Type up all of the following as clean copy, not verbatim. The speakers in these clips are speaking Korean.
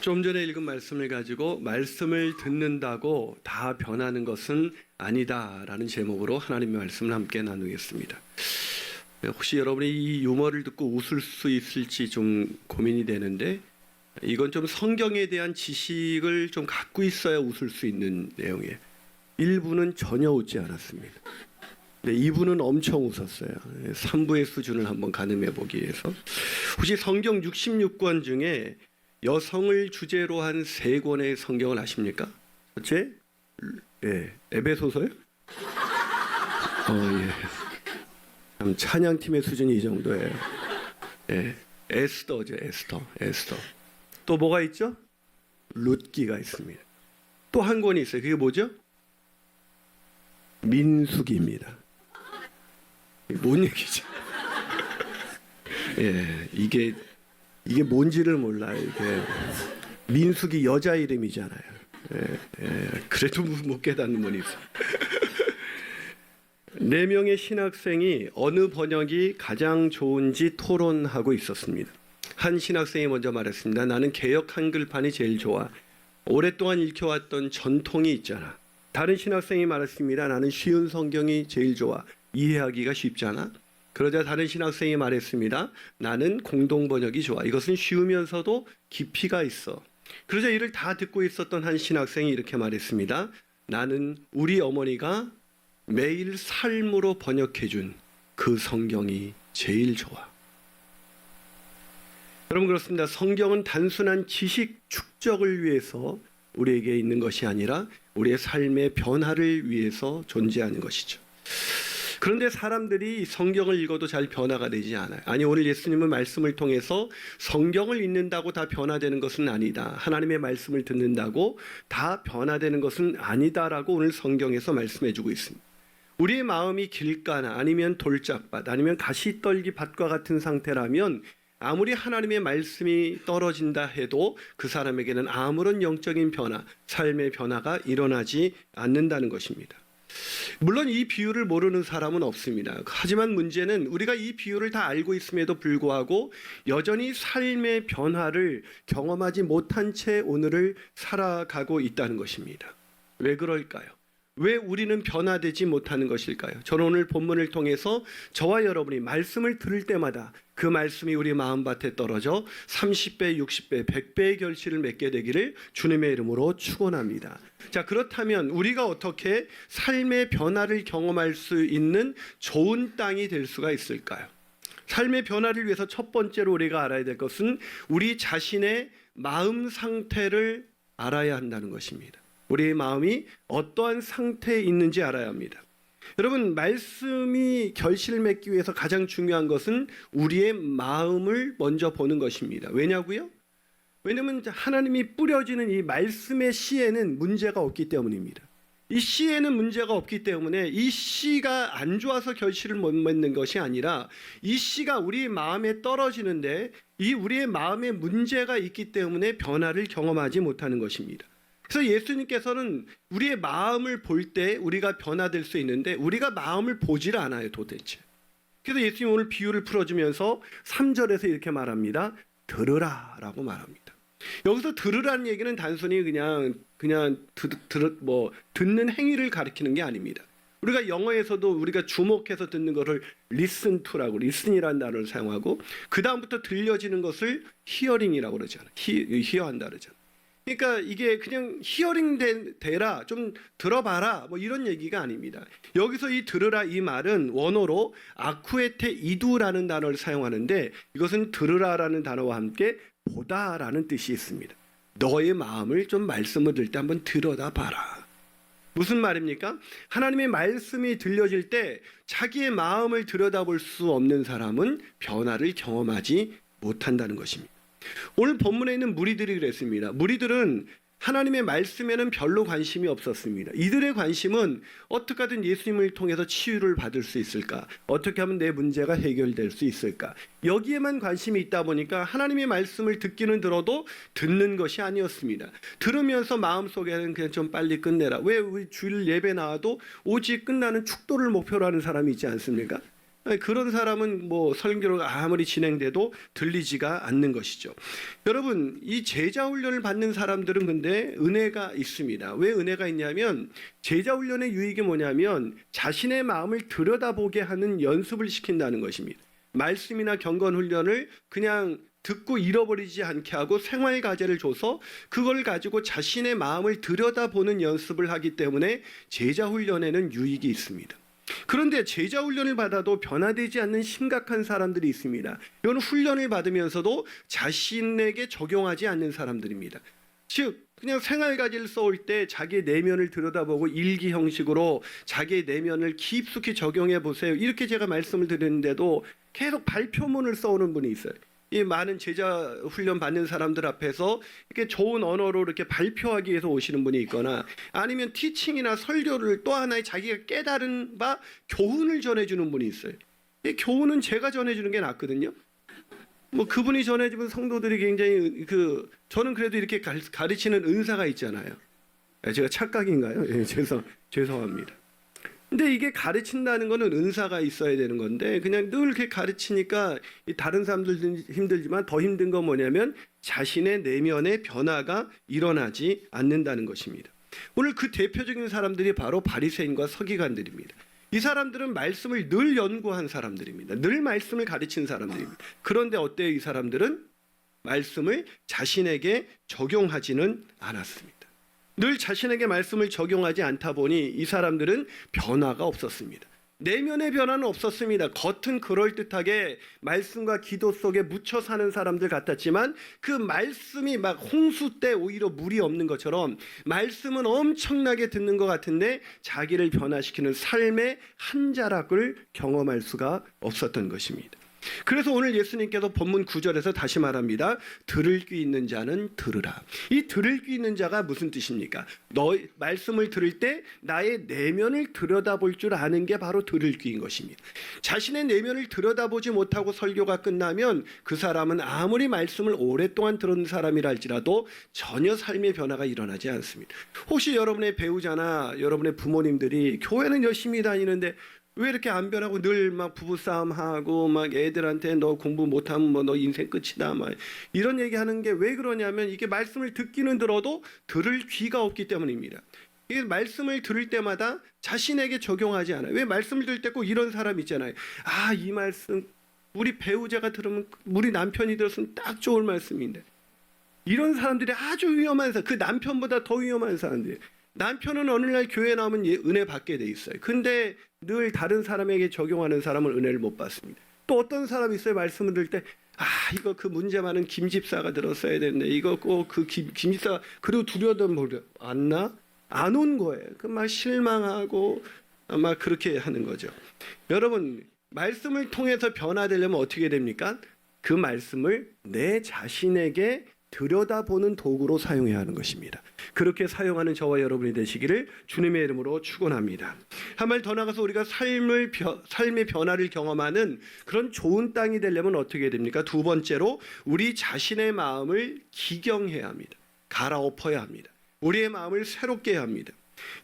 좀 전에 읽은 말씀을 가지고 말씀을 듣는다고 다 변하는 것은 아니다라는 제목으로 하나님의 말씀을 함께 나누겠습니다. 혹시 여러분이 이 유머를 듣고 웃을 수 있을지 좀 고민이 되는데, 이건 좀 성경에 대한 지식을 좀 갖고 있어야 웃을 수 있는 내용이에요. 1부는 전혀 웃지 않았습니다. 근데 2부는 엄청 웃었어요. 3부의 수준을 한번 가늠해 보기 위해서. 혹시 성경 66권 중에 여성을 주제로 한 3권의 성경을 아십니까? 첫째, 에베소서요? 예. 참 찬양팀의 수준이 이 정도예요. 에스더죠, 에스더. 또 뭐가 있죠? 룻기가 있습니다. 또 한 권이 있어요. 그게 뭐죠? 민수기입니다. 뭔 얘기죠? 이게 뭔지를 몰라요. 이게 민수기 여자 이름이잖아요. 그래도 못 깨닫는 분이 있어요. 4명의 신학생이 어느 번역이 가장 좋은지 토론하고 있었습니다. 한 신학생이 먼저 말했습니다. 나는 개역 한글판이 제일 좋아. 오랫동안 읽혀왔던 전통이 있잖아. 다른 신학생이 말했습니다. 나는 쉬운 성경이 제일 좋아. 이해하기가 쉽잖아. 그러자 다른 신학생이 말했습니다. 나는 공동번역이 좋아. 이것은 쉬우면서도 깊이가 있어. 그러자 이를 다 듣고 있었던 한 신학생이 이렇게 말했습니다. 나는 우리 어머니가 매일 삶으로 번역해준 그 성경이 제일 좋아. 여러분, 그렇습니다. 성경은 단순한 지식 축적을 위해서 우리에게 있는 것이 아니라 우리의 삶의 변화를 위해서 존재하는 것이죠. 그런데 사람들이 성경을 읽어도 잘 변화가 되지 않아요. 아니, 오늘 예수님은 말씀을 통해서 성경을 읽는다고 다 변화되는 것은 아니다. 하나님의 말씀을 듣는다고 다 변화되는 것은 아니다라고 오늘 성경에서 말씀해주고 있습니다. 우리의 마음이 길가나 아니면 돌짝밭 아니면 가시떨기 밭과 같은 상태라면 아무리 하나님의 말씀이 떨어진다 해도 그 사람에게는 아무런 영적인 변화, 삶의 변화가 일어나지 않는다는 것입니다. 물론 이 비유를 모르는 사람은 없습니다. 하지만 문제는 우리가 이 비유를 다 알고 있음에도 불구하고 여전히 삶의 변화를 경험하지 못한 채 오늘을 살아가고 있다는 것입니다. 왜 그럴까요? 왜 우리는 변화되지 못하는 것일까요? 저는 오늘 본문을 통해서 저와 여러분이 말씀을 들을 때마다 그 말씀이 우리 마음밭에 떨어져 30배, 60배, 100배의 결실을 맺게 되기를 주님의 이름으로 축원합니다. 자, 그렇다면 우리가 어떻게 삶의 변화를 경험할 수 있는 좋은 땅이 될 수가 있을까요? 삶의 변화를 위해서 첫 번째로 우리가 알아야 될 것은 우리 자신의 마음 상태를 알아야 한다는 것입니다. 우리의 마음이 어떠한 상태에 있는지 알아야 합니다. 여러분, 말씀이 결실을 맺기 위해서 가장 중요한 것은 우리의 마음을 먼저 보는 것입니다. 왜냐고요? 왜냐하면 하나님이 뿌려지는 이 말씀의 씨에는 문제가 없기 때문입니다. 이 씨에는 문제가 없기 때문에 이 씨가 안 좋아서 결실을 못 맺는 것이 아니라 이 씨가 우리 마음에 떨어지는데 이 우리의 마음에 문제가 있기 때문에 변화를 경험하지 못하는 것입니다. 그래서 예수님께서는 우리의 마음을 볼 때 우리가 변화될 수 있는데 우리가 마음을 보질 않아요, 도대체. 그래서 예수님 오늘 비유를 풀어주면서 3절에서 이렇게 말합니다. 들으라 라고 말합니다. 여기서 들으라는 얘기는 단순히 그냥 듣는 행위를 가리키는 게 아닙니다. 우리가 영어에서도 우리가 주목해서 듣는 것을 listen to라고, listen이라는 단어를 사용하고 그 다음부터 들려지는 것을 hearing이라고 그러잖아요. hear한다 그러잖아요. 그러니까 이게 그냥 히어링 되라, 좀 들어봐라, 뭐 이런 얘기가 아닙니다. 여기서 이 들으라 이 말은 원어로 아쿠에테 이두라는 단어를 사용하는데 이것은 들으라라는 단어와 함께 보다라는 뜻이 있습니다. 너의 마음을 좀 말씀을 들을 때 한번 들여다봐라. 무슨 말입니까? 하나님의 말씀이 들려질 때 자기의 마음을 들여다볼 수 없는 사람은 변화를 경험하지 못한다는 것입니다. 오늘 본문에 있는 무리들이 그랬습니다. 무리들은 하나님의 말씀에는 별로 관심이 없었습니다. 이들의 관심은 어떻게 하든 예수님을 통해서 치유를 받을 수 있을까? 어떻게 하면 내 문제가 해결될 수 있을까? 여기에만 관심이 있다 보니까 하나님의 말씀을 듣기는 들어도 듣는 것이 아니었습니다. 들으면서 마음속에는 그냥 좀 빨리 끝내라. 왜 우리 주일 예배 나와도 오직 끝나는 축도를 목표로 하는 사람이 있지 않습니까? 그런 사람은 뭐 설교가 아무리 진행돼도 들리지가 않는 것이죠. 여러분, 이 제자 훈련을 받는 사람들은 근데 은혜가 있습니다. 왜 은혜가 있냐면 제자 훈련의 유익이 뭐냐면 자신의 마음을 들여다보게 하는 연습을 시킨다는 것입니다. 말씀이나 경건 훈련을 그냥 듣고 잃어버리지 않게 하고 생활 과제를 줘서 그걸 가지고 자신의 마음을 들여다보는 연습을 하기 때문에 제자 훈련에는 유익이 있습니다. 그런데 제자 훈련을 받아도 변화되지 않는 심각한 사람들이 있습니다. 이건 훈련을 받으면서도 자신에게 적용하지 않는 사람들입니다. 즉 그냥 생활과제를 써올 때 자기의 내면을 들여다보고 일기 형식으로 자기의 내면을 깊숙이 적용해 보세요. 이렇게 제가 말씀을 드렸는데도 계속 발표문을 써오는 분이 있어요. 이 많은 제자 훈련 받는 사람들 앞에서 이렇게 좋은 언어로 이렇게 발표하기 위해서 오시는 분이 있거나 아니면 티칭이나 설교를 또 하나의 자기가 깨달은 바 교훈을 전해주는 분이 있어요. 이 교훈은 제가 전해주는 게 낫거든요. 뭐 그분이 전해주면 성도들이 굉장히 저는 그래도 이렇게 가르치는 은사가 있잖아요. 제가 착각인가요? 예, 죄송합니다. 근데 이게 가르친다는 거는 은사가 있어야 되는 건데 그냥 늘 이렇게 가르치니까 다른 사람들도 힘들지만 더 힘든 건 뭐냐면 자신의 내면의 변화가 일어나지 않는다는 것입니다. 오늘 그 대표적인 사람들이 바로 바리새인과 서기관들입니다. 이 사람들은 말씀을 늘 연구한 사람들입니다. 늘 말씀을 가르친 사람들입니다. 그런데 어때요? 이 사람들은 말씀을 자신에게 적용하지는 않았습니다. 늘 자신에게 말씀을 적용하지 않다 보니 이 사람들은 변화가 없었습니다. 내면의 변화는 없었습니다. 겉은 그럴듯하게 말씀과 기도 속에 묻혀 사는 사람들 같았지만 그 말씀이 막 홍수 때 오히려 물이 없는 것처럼 말씀은 엄청나게 듣는 것 같은데 자기를 변화시키는 삶의 한 자락을 경험할 수가 없었던 것입니다. 그래서 오늘 예수님께서 본문 9절에서 다시 말합니다. 들을 귀 있는 자는 들으라. 이 들을 귀 있는 자가 무슨 뜻입니까? 너의 말씀을 들을 때 나의 내면을 들여다볼 줄 아는 게 바로 들을 귀인 것입니다. 자신의 내면을 들여다보지 못하고 설교가 끝나면 그 사람은 아무리 말씀을 오랫동안 들은 사람이라 할지라도 전혀 삶의 변화가 일어나지 않습니다. 혹시 여러분의 배우자나 여러분의 부모님들이 교회는 열심히 다니는데 왜 이렇게 안 변하고 늘 막 부부싸움하고 막 애들한테 너 공부 못하면 뭐 너 인생 끝이다 막 이런 얘기하는 게 왜 그러냐면 이게 말씀을 듣기는 들어도 들을 귀가 없기 때문입니다. 이게 말씀을 들을 때마다 자신에게 적용하지 않아요. 왜 말씀을 들을 때 꼭 이런 사람 있잖아요. 아, 이 말씀 우리 배우자가 들으면 우리 남편이 들었으면 딱 좋을 말씀인데 이런 사람들이 아주 위험한 사람, 그 남편보다 더 위험한 사람들이에요. 남편은 어느 날 교회 나오면 은혜 받게 돼 있어요. 근데 늘 다른 사람에게 적용하는 사람은 은혜를 못 받습니다. 또 어떤 사람이 있어요. 말씀을 들을 때 이거 그 문제 많은 김 집사가 들었어야 되는데 이거 꼭 그 김 집사가 그리고 두려던 모르 안나? 안 온 거예요. 그 막 실망하고 막 그렇게 하는 거죠. 여러분 말씀을 통해서 변화되려면 어떻게 됩니까? 그 말씀을 내 자신에게 들여다보는 도구로 사용해야 하는 것입니다. 그렇게 사용하는 저와 여러분이 되시기를 주님의 이름으로 축원합니다. 한 발 더 나가서 우리가 삶의 변화를 경험하는 그런 좋은 땅이 되려면 어떻게 됩니까? 두 번째로 우리 자신의 마음을 기경해야 합니다. 갈아엎어야 합니다. 우리의 마음을 새롭게 해야 합니다.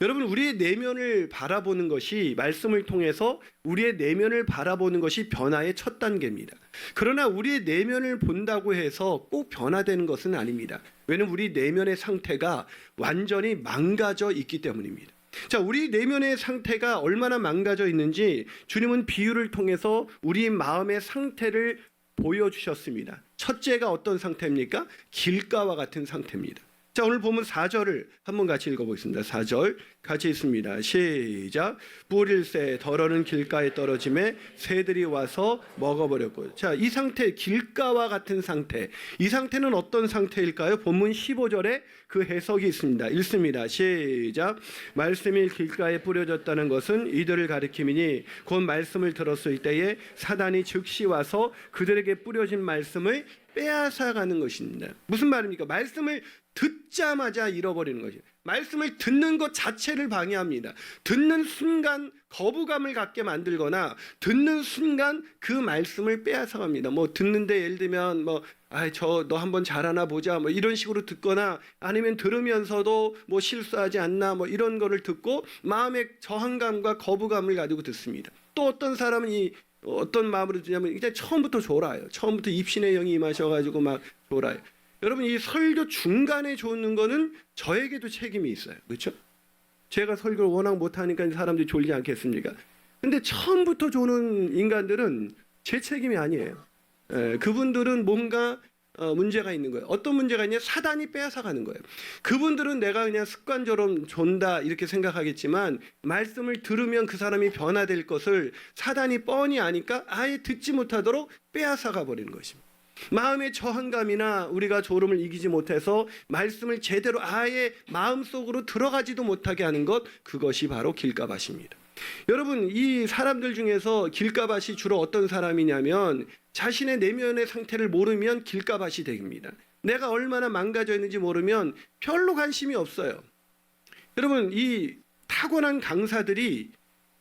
여러분 우리의 내면을 바라보는 것이 말씀을 통해서 우리의 내면을 바라보는 것이 변화의 첫 단계입니다. 그러나 우리의 내면을 본다고 해서 꼭 변화되는 것은 아닙니다. 왜냐하면 우리 내면의 상태가 완전히 망가져 있기 때문입니다. 자, 우리 내면의 상태가 얼마나 망가져 있는지 주님은 비유를 통해서 우리 마음의 상태를 보여주셨습니다. 첫째가 어떤 상태입니까? 길가와 같은 상태입니다. 자, 오늘 보면 4절을 한번 같이 읽어보겠습니다. 4절 같이 있습니다. 시작. 뿌릴새 더러는 길가에 떨어짐에 새들이 와서 먹어버렸고. 자, 이 상태, 길가와 같은 상태, 이 상태는 어떤 상태일까요? 본문 15절에 그 해석이 있습니다. 읽습니다. 시작. 말씀이 길가에 뿌려졌다는 것은 이들을 가리킴이니 곧 말씀을 들었을 때에 사단이 즉시 와서 그들에게 뿌려진 말씀을 빼앗아가는 것입니다. 무슨 말입니까? 말씀을 듣자마자 잃어버리는 것이에요. 말씀을 듣는 것 자체를 방해합니다. 듣는 순간 거부감을 갖게 만들거나 듣는 순간 그 말씀을 빼앗아갑니다. 뭐 듣는데 예를 들면 너 한번 잘하나 보자 뭐 이런 식으로 듣거나 아니면 들으면서도 뭐 실수하지 않나 뭐 이런 거를 듣고 마음의 저항감과 거부감을 가지고 듣습니다. 또 어떤 사람은 이 어떤 마음으로 드냐면 이제 처음부터 졸아요. 처음부터 입신의 영이 임하셔가지고 막 졸아요. 여러분 이 설교 중간에 조는 거는 저에게도 책임이 있어요. 그렇죠? 제가 설교를 워낙 못하니까 사람들이 졸지 않겠습니까? 근데 처음부터 조는 인간들은 제 책임이 아니에요. 그분들은 뭔가 문제가 있는 거예요. 어떤 문제가 있냐? 사단이 빼앗아가는 거예요. 그분들은 내가 그냥 습관처럼 존다 이렇게 생각하겠지만 말씀을 들으면 그 사람이 변화될 것을 사단이 뻔히 아니까 아예 듣지 못하도록 빼앗아가 버리는 것입니다. 마음의 저항감이나 우리가 졸음을 이기지 못해서 말씀을 제대로 아예 마음속으로 들어가지도 못하게 하는 것, 그것이 바로 길가밭입니다. 여러분 이 사람들 중에서 길가밭이 주로 어떤 사람이냐면 자신의 내면의 상태를 모르면 길가밭이 됩니다. 내가 얼마나 망가져 있는지 모르면 별로 관심이 없어요. 여러분 이 타고난 강사들이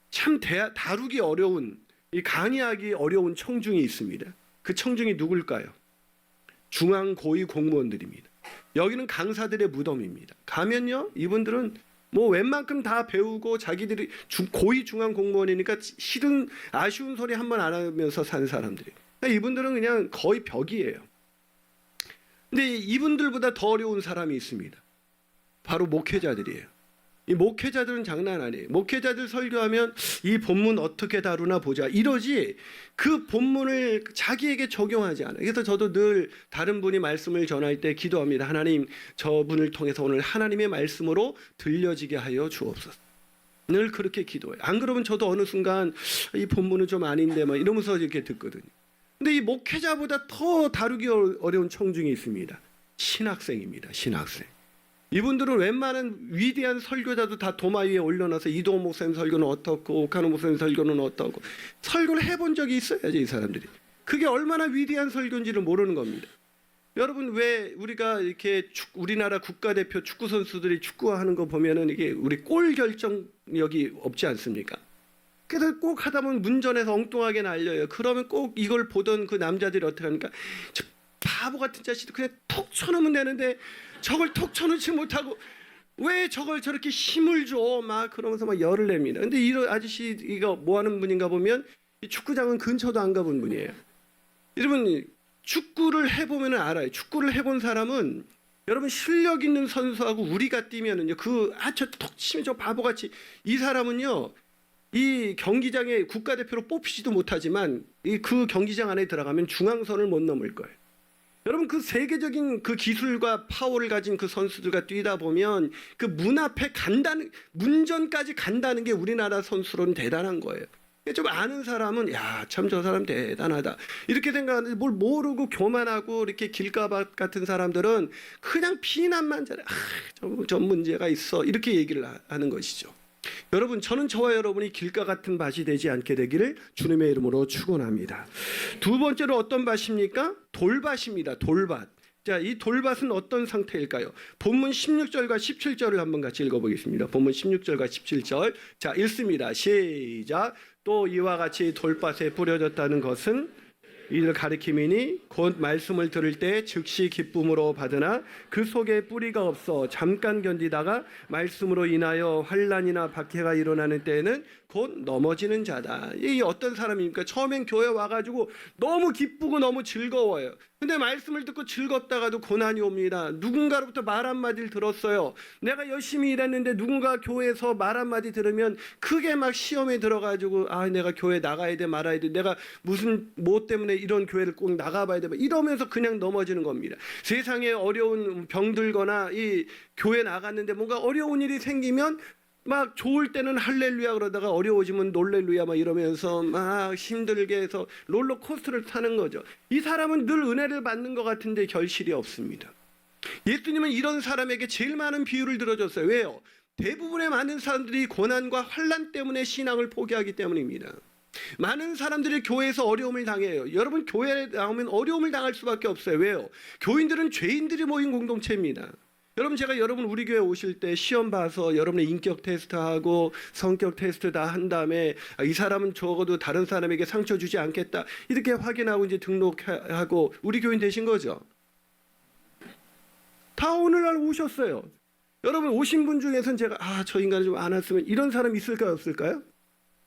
참 다루기 어려운, 이 강의하기 어려운 청중이 있습니다. 그 청중이 누굴까요? 중앙 고위 공무원들입니다. 여기는 강사들의 무덤입니다. 가면요 이분들은 뭐 웬만큼 다 배우고 자기들이 고위 중앙 공무원이니까 싫은 아쉬운 소리 한 번 안 하면서 사는 사람들이에요. 이분들은 그냥 거의 벽이에요. 근데 이분들보다 더 어려운 사람이 있습니다. 바로 목회자들이에요. 이 목회자들은 장난 아니에요. 목회자들 설교하면 이 본문 어떻게 다루나 보자 이러지 그 본문을 자기에게 적용하지 않아요. 그래서 저도 늘 다른 분이 말씀을 전할 때 기도합니다. 하나님 저분을 통해서 오늘 하나님의 말씀으로 들려지게 하여 주옵소서. 늘 그렇게 기도해요. 안 그러면 저도 어느 순간 이 본문은 좀 아닌데 막 이러면서 이렇게 듣거든요. 근데 이 목회자보다 더 다루기 어려운 청중이 있습니다. 신학생입니다. 신학생. 이분들은 웬만한 위대한 설교자도 다 도마 위에 올려놔서 이동호 목사님 설교는 어떻고 오카노 목사님 설교는 어떻고 설교를 해본 적이 있어야지 이 사람들이. 그게 얼마나 위대한 설교인지를 모르는 겁니다. 여러분 왜 우리가 이렇게 우리나라 국가대표 축구 선수들이 축구하는 거 보면은 이게 우리 골 결정력이 없지 않습니까? 그래서 꼭 하다 보면 문전에서 엉뚱하게 날려요. 그러면 꼭 이걸 보던 그 남자들이 어떻게 하니까 저 바보 같은 자식들 그냥 톡 쳐놓으면 되는데 저걸 톡 쳐놓지 못하고 왜 저걸 저렇게 힘을 줘? 막 그러면서 막 열을 냅니다. 근데 이런 아저씨 이거 뭐 하는 분인가 보면 이 축구장은 근처도 안 가본 분이에요. 여러분 축구를 해보면 알아요. 축구를 해본 사람은 여러분 실력 있는 선수하고 우리가 뛰면은요 저 톡 치면 저 바보같이 이 사람은요 이 경기장에 국가대표로 뽑히지도 못하지만 그 경기장 안에 들어가면 중앙선을 못 넘을 거예요. 여러분 그 세계적인 그 기술과 파워를 가진 그 선수들과 뛰다 보면 그 문 앞에 문전까지 간다는 게 우리나라 선수로는 대단한 거예요. 좀 아는 사람은 야, 참 저 사람 대단하다 이렇게 생각하는데 뭘 모르고 교만하고 이렇게 길가밭 같은 사람들은 그냥 비난만 잘해. 저 문제가 있어 이렇게 얘기를 하는 것이죠. 여러분 저는 저와 여러분이 길가 같은 밭이 되지 않게 되기를 주님의 이름으로 축원합니다. 두 번째로 어떤 밭입니까? 돌밭입니다. 돌밭. 자, 이 돌밭은 어떤 상태일까요? 본문 16절과 17절을 한번 같이 읽어보겠습니다. 본문 16절과 17절. 자, 읽습니다. 시작. 또 이와 같이 돌밭에 뿌려졌다는 것은 이를 가리킴이니 곧 말씀을 들을 때 즉시 기쁨으로 받으나 그 속에 뿌리가 없어 잠깐 견디다가 말씀으로 인하여 환난이나 박해가 일어나는 때에는 곧 넘어지는 자다. 이 어떤 사람입니까? 처음엔 교회 와가지고 너무 기쁘고 너무 즐거워요. 근데 말씀을 듣고 즐겁다가도 고난이 옵니다. 누군가로부터 말 한마디를 들었어요. 내가 열심히 일했는데 누군가 교회에서 말 한마디 들으면 크게 막 시험에 들어가지고 내가 교회 나가야 돼 말아야 돼. 내가 무슨 뭐 때문에 이런 교회를 꼭 나가봐야 돼. 이러면서 그냥 넘어지는 겁니다. 세상에 어려운 병들거나 이 교회 나갔는데 뭔가 어려운 일이 생기면 막 좋을 때는 할렐루야 그러다가 어려워지면 놀렐루야 막 이러면서 막 힘들게 해서 롤러코스터를 타는 거죠. 이 사람은 늘 은혜를 받는 것 같은데 결실이 없습니다. 예수님은 이런 사람에게 제일 많은 비유를 들어줬어요. 왜요? 대부분의 많은 사람들이 고난과 환난 때문에 신앙을 포기하기 때문입니다. 많은 사람들이 교회에서 어려움을 당해요. 여러분 교회에 나오면 어려움을 당할 수밖에 없어요. 왜요? 교인들은 죄인들이 모인 공동체입니다. 여러분 제가 여러분 우리 교회 오실 때 시험 봐서 여러분의 인격 테스트하고 성격 테스트 다 한 다음에 이 사람은 적어도 다른 사람에게 상처 주지 않겠다 이렇게 확인하고 이제 등록하고 우리 교인 되신 거죠. 다 오늘날 오셨어요. 여러분 오신 분 중에서는 제가 저 인간을 좀 안 왔으면 이런 사람 있을까요 없을까요?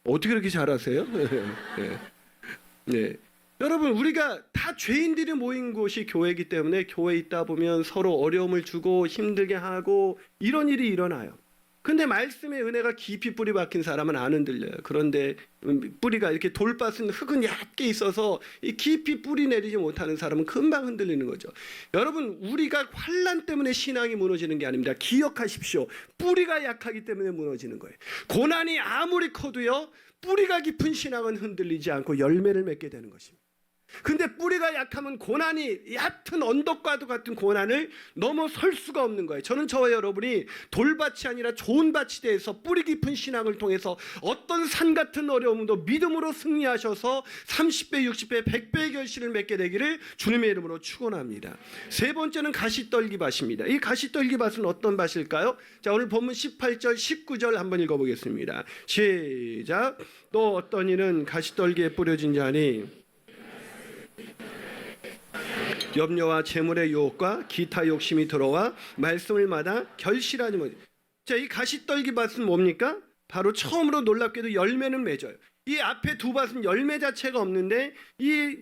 어떻게 그렇게 잘하세요? 네. 네. 여러분, 우리가 다 죄인들이 모인 곳이 교회이기 때문에 교회에 있다 보면 서로 어려움을 주고 힘들게 하고 이런 일이 일어나요. 근데 말씀의 은혜가 깊이 뿌리 박힌 사람은 안 흔들려요. 그런데 뿌리가 이렇게 돌밭은 흙은 얕게 있어서 이 깊이 뿌리 내리지 못하는 사람은 금방 흔들리는 거죠. 여러분, 우리가 환난 때문에 신앙이 무너지는 게 아닙니다. 기억하십시오. 뿌리가 약하기 때문에 무너지는 거예요. 고난이 아무리 커도요, 뿌리가 깊은 신앙은 흔들리지 않고 열매를 맺게 되는 것입니다. 근데 뿌리가 약하면 고난이 얕은 언덕과도 같은 고난을 넘어설 수가 없는 거예요. 저는 저와 여러분이 돌밭이 아니라 좋은 밭이 돼서 뿌리 깊은 신앙을 통해서 어떤 산 같은 어려움도 믿음으로 승리하셔서 30배, 60배, 100배의 결실을 맺게 되기를 주님의 이름으로 축원합니다. 세 번째는 가시떨기 밭입니다. 이 가시떨기 밭은 어떤 밭일까요? 자, 오늘 본문 18절, 19절 한번 읽어보겠습니다. 시작. 또 어떤 이는 가시떨기에 뿌려진 자니 염려와 재물의 유혹과 기타 욕심이 들어와 말씀을 마다 결실하지 못. 자, 이 가시떨기 밭은 뭡니까? 바로 처음으로 놀랍게도 열매는 맺어요. 이 앞에 두 밭은 열매 자체가 없는데 이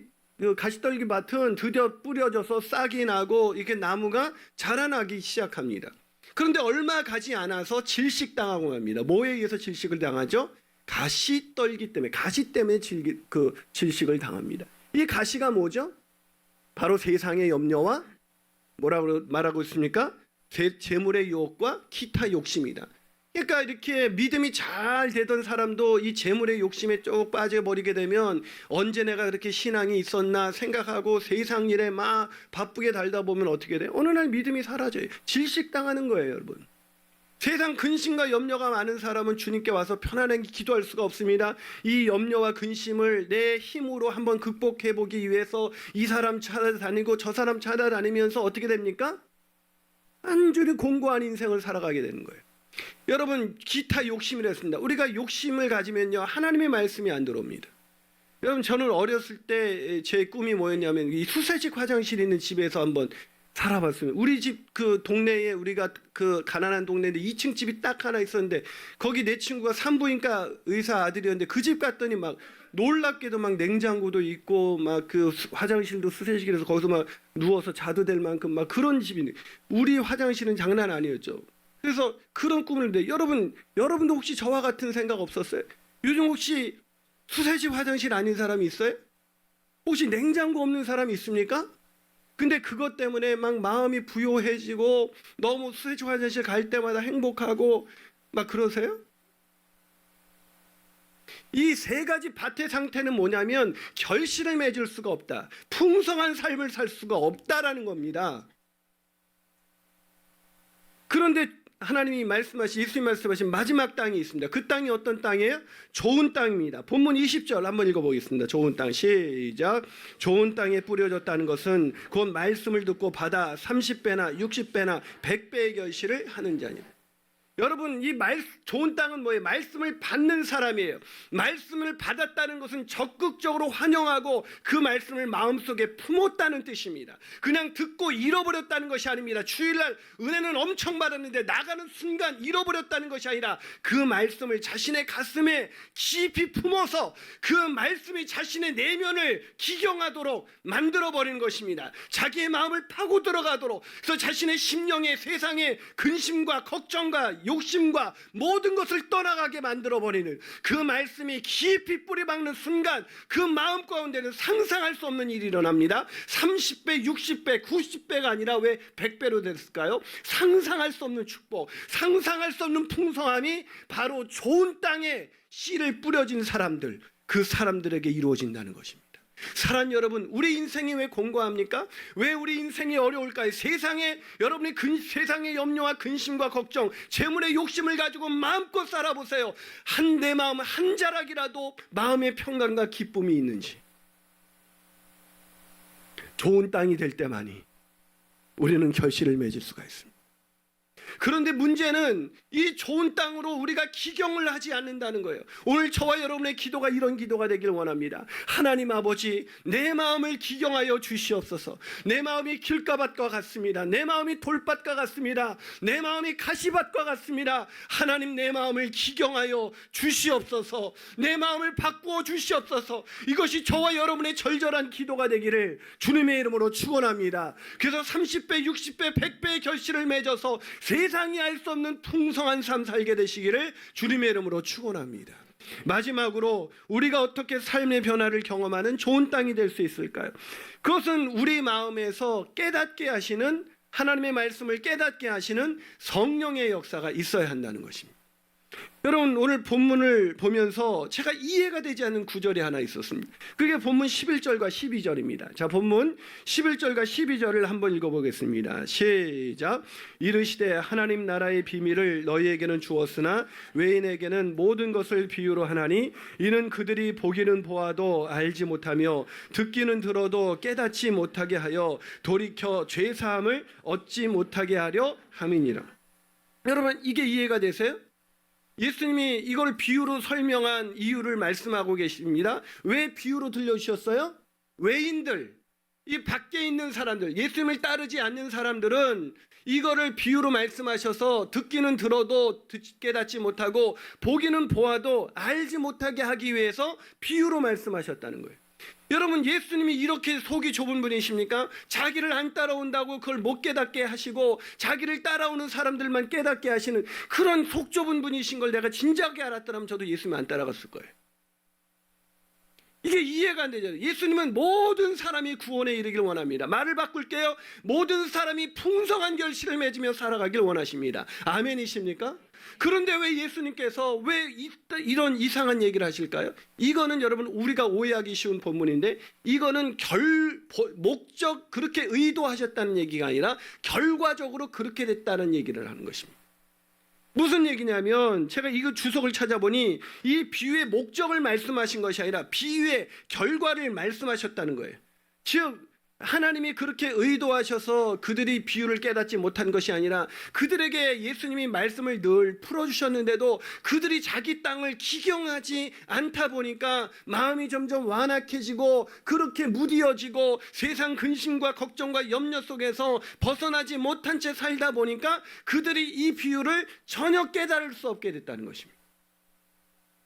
가시떨기 밭은 드디어 뿌려져서 싹이 나고 이렇게 나무가 자라나기 시작합니다. 그런데 얼마 가지 않아서 질식당하고 맙니다. 뭐에 의해서 질식을 당하죠? 가시떨기 때문에, 가시 때문에 질식을 당합니다. 이 가시가 뭐죠? 바로 세상의 염려와 뭐라고 말하고 있습니까? 재물의 유혹과 기타 욕심이다. 그러니까 이렇게 믿음이 잘 되던 사람도 이 재물의 욕심에 쭉 빠져버리게 되면 언제 내가 그렇게 신앙이 있었나 생각하고 세상 일에 막 바쁘게 달다 보면 어떻게 돼요? 어느 날 믿음이 사라져요. 질식당하는 거예요, 여러분. 세상 근심과 염려가 많은 사람은 주님께 와서 편안하게 기도할 수가 없습니다. 이 염려와 근심을 내 힘으로 한번 극복해 보기 위해서 이 사람 찾아다니고 저 사람 찾아다니면서 어떻게 됩니까? 완전히 공고한 인생을 살아가게 되는 거예요. 여러분, 기타 욕심이랬습니다. 우리가 욕심을 가지면요, 하나님의 말씀이 안 들어옵니다. 여러분, 저는 어렸을 때 제 꿈이 뭐였냐면 이 수세식 화장실이 있는 집에서 한번 살아봤습니다. 우리 집 그 동네에, 우리가 그 가난한 동네인데 2층 집이 딱 하나 있었는데 거기 내 친구가 산부인과 의사 아들이었는데 그 집 갔더니 막 놀랍게도 막 냉장고도 있고 막 그 화장실도 수세식이라서 거기서 막 누워서 자도 될 만큼 막 그런 집인데 우리 화장실은 장난 아니었죠. 그래서 그런 꿈을 했는데 여러분도 혹시 저와 같은 생각 없었어요? 요즘 혹시 수세식 화장실 아닌 사람이 있어요? 혹시 냉장고 없는 사람이 있습니까? 근데 그것 때문에 막 마음이 부요해지고 너무 수세식 화장실 갈 때마다 행복하고 막 그러세요? 이 세 가지 밭의 상태는 뭐냐면 결실을 맺을 수가 없다. 풍성한 삶을 살 수가 없다라는 겁니다. 그런데 하나님이 말씀하신, 예수님 말씀하신 마지막 땅이 있습니다. 그 땅이 어떤 땅이에요? 좋은 땅입니다. 본문 20절 한번 읽어보겠습니다. 좋은 땅, 시작. 좋은 땅에 뿌려졌다는 것은 곧 말씀을 듣고 받아 30배나 60배나 100배의 결실을 하는 자니. 여러분, 이 좋은 땅은 뭐예요? 말씀을 받는 사람이에요. 말씀을 받았다는 것은 적극적으로 환영하고 그 말씀을 마음속에 품었다는 뜻입니다. 그냥 듣고 잃어버렸다는 것이 아닙니다. 주일날 은혜는 엄청 받았는데 나가는 순간 잃어버렸다는 것이 아니라 그 말씀을 자신의 가슴에 깊이 품어서 그 말씀이 자신의 내면을 기경하도록 만들어버리는 것입니다. 자기의 마음을 파고 들어가도록, 그래서 자신의 심령에 세상의 근심과 걱정과 욕심과 모든 것을 떠나가게 만들어버리는 그 말씀이 깊이 뿌리박는 순간 그 마음 가운데는 상상할 수 없는 일이 일어납니다. 30배, 60배, 90배가 아니라 왜 100배로 됐을까요? 상상할 수 없는 축복, 상상할 수 없는 풍성함이 바로 좋은 땅에 씨를 뿌려진 사람들, 그 사람들에게 이루어진다는 것입니다. 사랑하는 여러분, 우리 인생이 왜 공고합니까? 왜 우리 인생이 어려울까요? 여러분이 세상의 염려와 근심과 걱정, 재물의 욕심을 가지고 마음껏 살아보세요. 내 마음 한 자락이라도 마음의 평강과 기쁨이 있는지. 좋은 땅이 될 때만이 우리는 결실을 맺을 수가 있습니다. 그런데 문제는 이 좋은 땅으로 우리가 기경을 하지 않는다는 거예요. 오늘 저와 여러분의 기도가 이런 기도가 되길 원합니다. 하나님 아버지, 내 마음을 기경하여 주시옵소서. 내 마음이 길가밭과 같습니다. 내 마음이 돌밭과 같습니다. 내 마음이 가시밭과 같습니다. 하나님, 내 마음을 기경하여 주시옵소서. 내 마음을 바꾸어 주시옵소서. 이것이 저와 여러분의 절절한 기도가 되기를 주님의 이름으로 축원합니다. 그래서 30배, 60배, 100배의 결실을 맺어서 세상이 알 수 없는 풍성한 삶 살게 되시기를 주님의 이름으로 축원합니다. 마지막으로 우리가 어떻게 삶의 변화를 경험하는 좋은 땅이 될 수 있을까요? 그것은 우리 마음에서 깨닫게 하시는, 하나님의 말씀을 깨닫게 하시는 성령의 역사가 있어야 한다는 것입니다. 여러분, 오늘 본문을 보면서 제가 이해가 되지 않는 구절이 하나 있었습니다. 그게 본문 11절과 12절입니다. 자, 본문 11절과 12절을 한번 읽어보겠습니다. 시작. 이르시되 하나님 나라의 비밀을 너희에게는 주었으나 외인에게는 모든 것을 비유로 하나니 이는 그들이 보기는 보아도 알지 못하며 듣기는 들어도 깨닫지 못하게 하여 돌이켜 죄사함을 얻지 못하게 하려 함이니라. 여러분, 이게 이해가 되세요? 예수님이 이걸 비유로 설명한 이유를 말씀하고 계십니다. 왜 비유로 들려주셨어요? 외인들, 이 밖에 있는 사람들, 예수님을 따르지 않는 사람들은 이거를 비유로 말씀하셔서 듣기는 들어도 깨닫지 못하고 보기는 보아도 알지 못하게 하기 위해서 비유로 말씀하셨다는 거예요. 여러분, 예수님이 이렇게 속이 좁은 분이십니까? 자기를 안 따라온다고 그걸 못 깨닫게 하시고 자기를 따라오는 사람들만 깨닫게 하시는 그런 속 좁은 분이신 걸 내가 진작에 알았더라면 저도 예수님 안 따라갔을 거예요. 이게 이해가 안 되죠. 예수님은 모든 사람이 구원에 이르길 원합니다. 말을 바꿀게요. 모든 사람이 풍성한 결실을 맺으며 살아가길 원하십니다. 아멘이십니까? 그런데 왜 예수님께서 왜 이런 이상한 얘기를 하실까요? 이거는 여러분 우리가 오해하기 쉬운 본문인데 이거는 목적 그렇게 의도하셨다는 얘기가 아니라 결과적으로 그렇게 됐다는 얘기를 하는 것입니다. 무슨 얘기냐면 제가 이거 주석을 찾아보니 이 비유의 목적을 말씀하신 것이 아니라 비유의 결과를 말씀하셨다는 거예요. 즉 하나님이 그렇게 의도하셔서 그들이 비유를 깨닫지 못한 것이 아니라 그들에게 예수님이 말씀을 늘 풀어주셨는데도 그들이 자기 땅을 기경하지 않다 보니까 마음이 점점 완악해지고 그렇게 무디어지고 세상 근심과 걱정과 염려 속에서 벗어나지 못한 채 살다 보니까 그들이 이 비유를 전혀 깨달을 수 없게 됐다는 것입니다.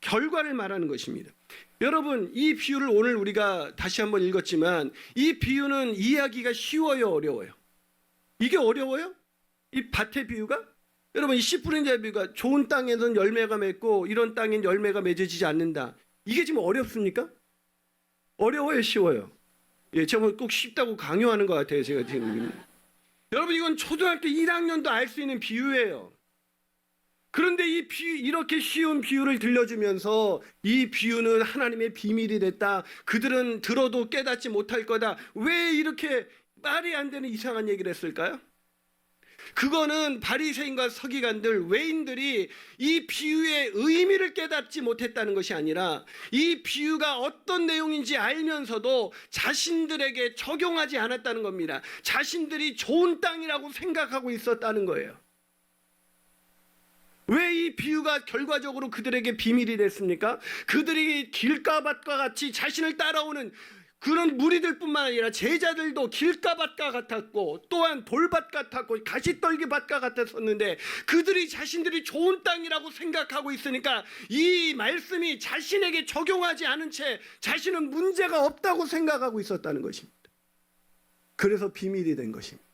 결과를 말하는 것입니다. 여러분, 이 비유를 오늘 우리가 다시 한번 읽었지만 이 비유는 이해하기가 쉬워요, 어려워요? 이게 어려워요? 이 밭의 비유가? 여러분, 이 씨 뿌린 자의 비유가 좋은 땅에는 열매가 맺고 이런 땅엔 열매가 맺어지지 않는다. 이게 지금 어렵습니까? 어려워요, 쉬워요? 예, 제가 꼭 쉽다고 강요하는 것 같아요, 제가 지금. 여러분, 이건 초등학교 1학년도 알 수 있는 비유예요. 그런데 이 이렇게 쉬운 비유를 들려주면서 이 비유는 하나님의 비밀이 됐다. 그들은 들어도 깨닫지 못할 거다. 왜 이렇게 말이 안 되는 이상한 얘기를 했을까요? 그거는 바리새인과 서기관들, 외인들이 이 비유의 의미를 깨닫지 못했다는 것이 아니라 이 비유가 어떤 내용인지 알면서도 자신들에게 적용하지 않았다는 겁니다. 자신들이 좋은 땅이라고 생각하고 있었다는 거예요. 왜 이 비유가 결과적으로 그들에게 비밀이 됐습니까? 그들이 길가밭과 같이 자신을 따라오는 그런 무리들뿐만 아니라 제자들도 길가밭과 같았고 또한 돌밭 같았고 가시떨기밭과 같았었는데 그들이 자신들이 좋은 땅이라고 생각하고 있으니까 이 말씀이 자신에게 적용하지 않은 채 자신은 문제가 없다고 생각하고 있었다는 것입니다. 그래서 비밀이 된 것입니다.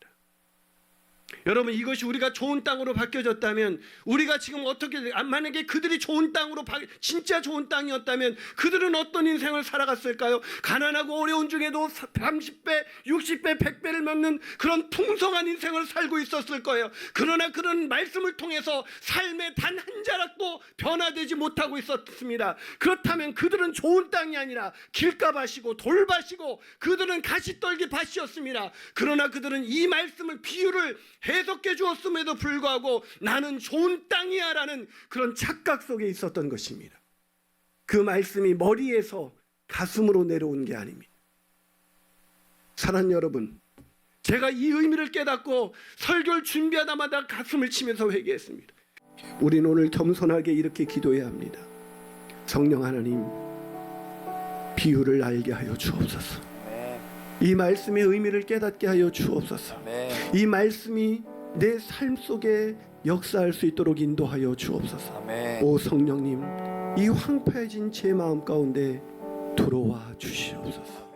여러분, 이것이 우리가 좋은 땅으로 바뀌어졌다면 우리가 지금 어떻게, 만약에 그들이 좋은 땅으로 진짜 좋은 땅이었다면 그들은 어떤 인생을 살아갔을까요? 가난하고 어려운 중에도 30배, 60배, 100배를 먹는 그런 풍성한 인생을 살고 있었을 거예요. 그러나 그런 말씀을 통해서 삶의 단 한 자락도 변화되지 못하고 있었습니다. 그렇다면 그들은 좋은 땅이 아니라 길가밭이고 돌밭이고 그들은 가시떨기 밭이었습니다. 그러나 그들은 이 말씀을, 비유를 해석해 주었음에도 불구하고 나는 좋은 땅이야 라는 그런 착각 속에 있었던 것입니다. 그 말씀이 머리에서 가슴으로 내려온 게 아닙니다. 사랑하는 여러분, 제가 이 의미를 깨닫고 설교를 준비하다마다 가슴을 치면서 회개했습니다. 우리는 오늘 겸손하게 이렇게 기도해야 합니다. 성령 하나님, 비유를 알게 하여 주옵소서. 이 말씀의 의미를 깨닫게 하여 주옵소서. 이 말씀이 내 삶 속에 역사할 수 있도록 인도하여 주옵소서. 오 성령님, 이 황폐해진 제 마음 가운데 들어와 주시옵소서.